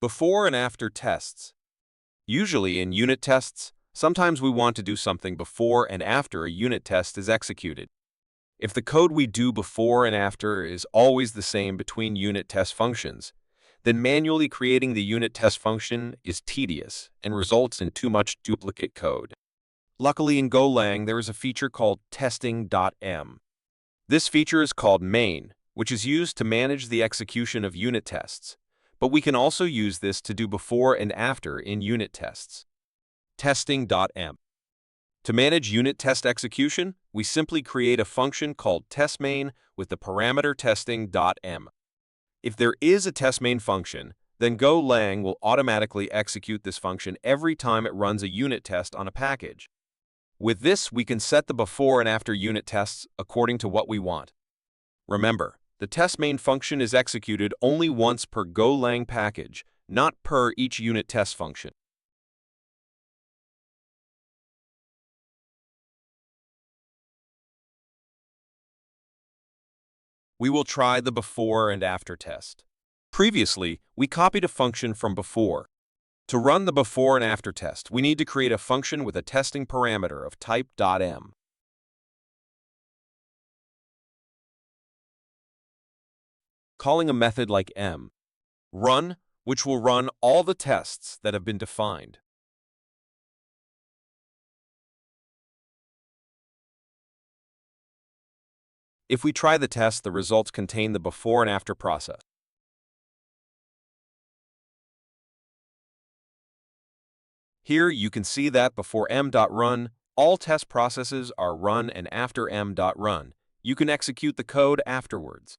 Before and after tests. Usually in unit tests, sometimes we want to do something before and after a unit test is executed. If the code we do before and after is always the same between unit test functions, then manually creating the unit test function is tedious and results in too much duplicate code. Luckily in Golang, there is a feature called testing.m. This feature is called main, which is used to manage the execution of unit tests, but we can also use this to do before and after in unit tests. Testing.m. To manage unit test execution, we simply create a function called testMain with the parameter testing.m. If there is a testMain function, then Golang will automatically execute this function every time it runs a unit test on a package. With this, we can set the before and after unit tests according to what we want. Remember, the testMain function is executed only once per Golang package, not per each unit test function. We will try the before and after test. Previously, we copied a function from before. To run the before and after test, we need to create a function with a testing parameter of type .m. Calling a method like run, which will run all the tests that have been defined. If we try the test, the results contain the before and after process. Here you can see that before m.run, all test processes are run, and after m.run, you can execute the code afterwards.